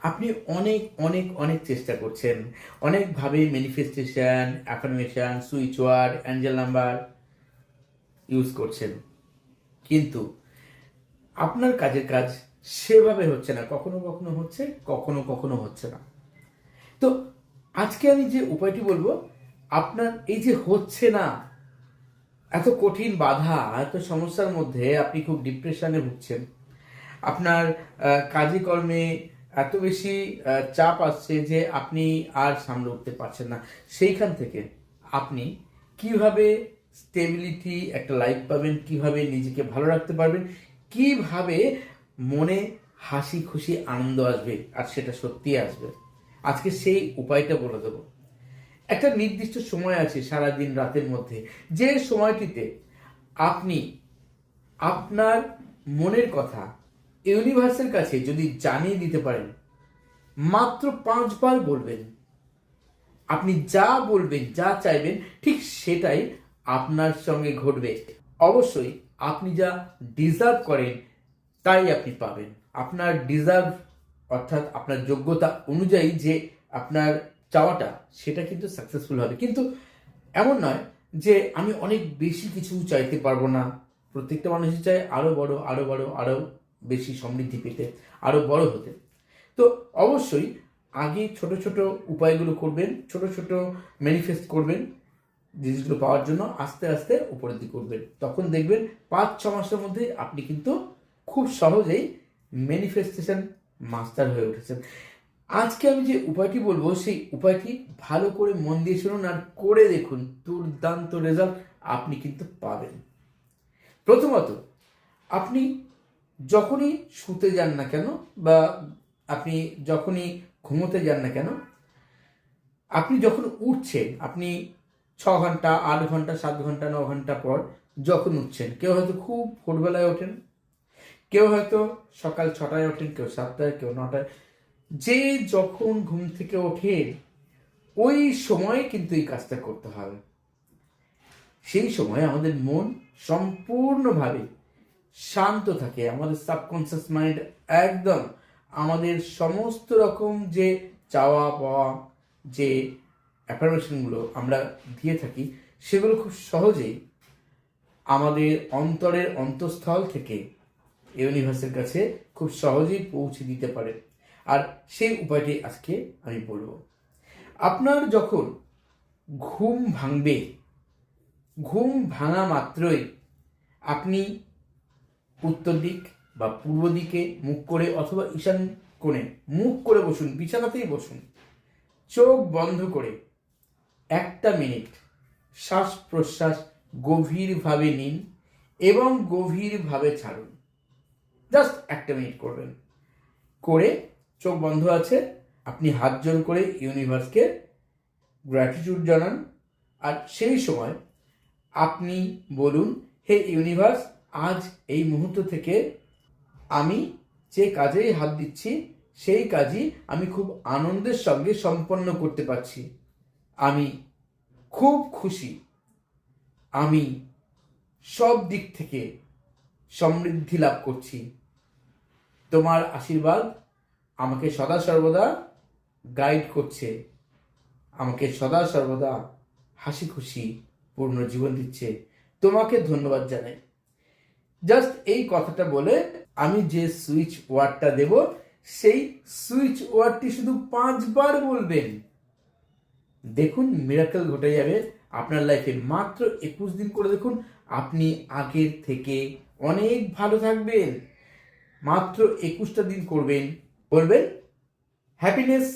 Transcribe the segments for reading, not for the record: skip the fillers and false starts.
আপনি অনেক অনেক অনেক চেষ্টা করছেন, অনেকভাবে manifestation, affirmation, switch word, angel number use করছেন, কিন্তু আপনার কাজের কাজ সেভাবে হচ্ছে না। কখনো কখনো হচ্ছে, কখনো কখনো হচ্ছে না। তো আজকে আমি যে উপায়টি বলবো, আপনার এই যে হচ্ছে না, এত কঠিন বাধা, এত সমস্যার মধ্যে আপনি খুব ডিপ্রেশনে ভুগছেন, আপনার কাজে কর্মে এত বেশি চাপ আসছে যে আপনি আর সামলে উঠতে পারছেন না, সেইখান থেকে আপনি কিভাবে স্টেবিলিটি একটা লাইফ পাবেন, কিভাবে নিজেকে ভালো রাখতে পারবেন, কিভাবে মনে হাসি খুশি আনন্দ আসবে, আর সেটা সত্যিই আসবে, আজকে সেই উপায়টা বলে দেবো। একটা নির্দিষ্ট সময় আছে সারাদিন রাতের মধ্যে, যে সময়টিতে আপনি আপনার মনের কথা ইউনিভার্সের কাছে যদি জানিয়ে দিতে পারেন, মাত্র 5 বার বলবেন, আপনি যা বলবেন, যা চাইবেন, ঠিক সেটাই আপনার সঙ্গে ঘটবে। অবশ্যই আপনি যা ডিজার্ভ করেন তাই আপনি পাবেন। আপনার ডিজার্ভ অর্থাৎ আপনার যোগ্যতা অনুযায়ী যে আপনার চাওয়াটা, সেটা কিন্তু সাকসেসফুল হবে। কিন্তু এমন নয় যে আমি অনেক বেশি কিছু চাইতে পারবো না। প্রত্যেকটা মানুষই চায় আরো বড়, আরো বড়, আরো বেশি সমৃদ্ধি পেতে, আরো বড় হতে। তো অবশ্যই আগে ছোট ছোট উপায়গুলো করবেন, ছোট ছোট ম্যানিফেস্ট করবেন জিনিসগুলো পাওয়ার জন্য, আস্তে আস্তে উপরের দিকে করবেন। তখন দেখবেন 5-6 মাসের মধ্যে আপনি কিন্তু খুব সহজেই ম্যানিফেস্টেশন মাস্টার হয়ে উঠেছেন। আজকে আমি যে উপায়টি বলবো, সেই উপায়টি ভালো করে মন দিয়ে শুনুন আর করে দেখুন, দুর্দান্ত রেজাল্ট আপনি কিন্তু পাবেন। প্রথমত, আপনি যখনই শুতে যান না কেন, বা আপনি যখনই ঘুমোতে যান না কেন, আপনি যখন উঠছেন, আপনি 6 ঘন্টা, 8 ঘন্টা, 7 ঘন্টা, 9 ঘন্টা পর যখন উঠছেন, কেউ হয়তো খুব ভোরবেলায় ওঠেন, কেউ হয়তো সকাল 6টায় ওঠেন, কেউ 7টায়, কেউ 9টায়, যে যখন ঘুম থেকে ওঠে ওই সময় কিন্তু এই কাজটা করতে হবে। সেই সময় আমাদের মন সম্পূর্ণভাবে শান্ত থাকে, আমাদের সাবকনসিয়াস মাইন্ড একদম আমাদের সমস্ত রকম যে চাওয়া পাওয়া, যে অ্যাফার্মেশনগুলো আমরা দিয়ে থাকি, সেগুলো খুব সহজেই আমাদের অন্তরের অন্তঃস্থল থেকে ইউনিভার্সের কাছে খুব সহজেই পৌঁছে দিতে পারে। আর সেই উপায়টি আজকে আমি বলবো। আপনার যখন ঘুম ভাঙবে, ঘুম ভাঙা মাত্রই আপনি উত্তর দিক বা পূর্ব দিকে মুখ করে, অথবা ঈশান কোণে মুখ করে বসুন, বিছানাতেই বসুন, চোখ বন্ধ করে 1 মিনিট শ্বাস প্রশ্বাস গভীরভাবে নিন এবং গভীরভাবে ছাড়ুন। জাস্ট 1 মিনিট করবেন, করে চোখ বন্ধ আছে, আপনি হাত জোর করে ইউনিভার্সকে গ্র্যাটিটিউড জানান। আর সেই সময় আপনি বলুন, হে ইউনিভার্স, আজ এই মুহূর্ত থেকে আমি যে কাজেই হাত দিচ্ছি, সেই কাজই আমি খুব আনন্দের সঙ্গে সম্পন্ন করতে পারছি। আমি খুব খুশি, আমি সব দিক থেকে সমৃদ্ধি লাভ করছি। তোমার আশীর্বাদ আমাকে সদা সর্বদা গাইড করছে, আমাকে সদা সর্বদা হাসি খুশি পূর্ণ জীবন দিচ্ছে। তোমাকে ধন্যবাদ জানাই। জাস্ট এই কথাটা বলে আমি যে সুইচ ওয়ার্ডটা দেব, সেই সুইচ ওয়ার্ডটি শুধু 5 বার বলবেন। দেখুন মিরাকেল ঘটে যাবে আপনার লাইফে। মাত্র 21 দিন করে দেখুন, আপনি আগের থেকে অনেক ভালো থাকবেন। মাত্র 21টা দিন করবেন, বলবেন হ্যাপিনেস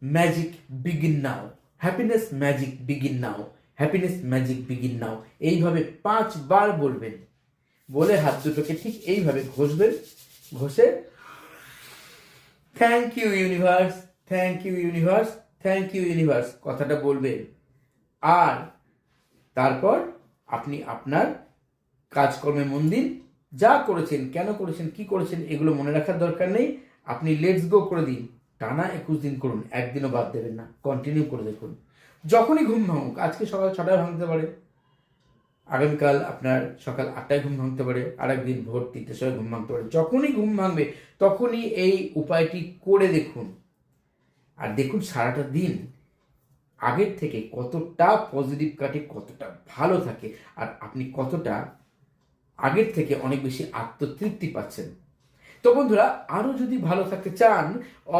ম্যাজিক বিগিন নাও, হ্যাপিনেস ম্যাজিক বিগিন নাও, হ্যাপিনেস ম্যাজিক বিগিন নাও। এইভাবে 5 বার বলবেন, বলে হাত দুটোকে ঠিক এইভাবে ঘষবেন, ঘষে thank you universe, thank you universe, thank you universe কথাটা বলবেন। আর তারপর আপনি আপনার কাজকর্মে মন দিন। যা করেছেন, কেন করেছেন, কি করেছেন, এগুলো মনে রাখার দরকার নেই। আপনি লেটস গো করে দিন। টানা 21 দিন করুন, একদিনও বাদ দেবেন না, কন্টিনিউ করে দেখুন। যখনই ঘুম ভাঙুক, আজকে সকাল 6টায় ভাঙতে পারে, আগামীকাল আপনার সকাল 8টায় ঘুম ভাঙতে পারে, আর একদিন ভোর 3টের সময় ঘুম ভাঙতে পারে। যখনই ঘুম ভাঙবে তখনই এই উপায়টি করে দেখুন, আর দেখুন সারাটা দিন আগের থেকে কতটা পজিটিভ কাটে, কতটা ভালো থাকে, আর আপনি কতটা আগের থেকে অনেক বেশি আত্মতৃপ্তি পাচ্ছেন। তো বন্ধুরা, আরও যদি ভালো থাকতে চান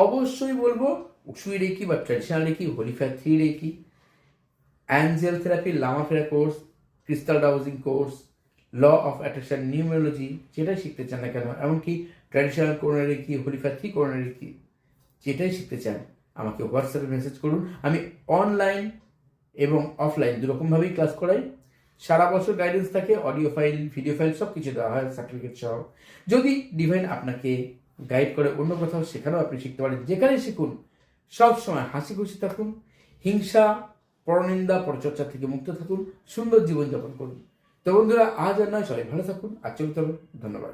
অবশ্যই বলবো সুই রেকি বা traditional reiki, holy fire 3 reiki, angel therapy, Lama Fera course, crystal dowsing course, law of attraction, numerology, যেটাই শিখতে চান না কেন, এমনকি traditional corona reiki, holy fire 3 corona reiki, যেটাই শিখতে চান আমাকে হোয়াটসঅ্যাপে মেসেজ করুন। আমি অনলাইন এবং অফলাইন দুরকমভাবেই ক্লাস করাই। সারা বছর গাইডেন্স থাকে, অডিও ফাইল, ভিডিও ফাইল সব কিছু দেওয়া হয়, সার্টিফিকেট সহ। যদি ডিভাইন আপনাকে গাইড করে অন্য কোথাও, সেখানেও আপনি শিখতে পারেন। যেখানে শিখুন সব সময় হাসি খুশি থাকুন, হিংসা, পরনিন্দা, পরচর্চা থেকে মুক্ত থাকুন, সুন্দর জীবনযাপন করুন। তো বন্ধুরা, আজ আর নয়, সবাই ভালো থাকুন, আর চলতে হবে। ধন্যবাদ।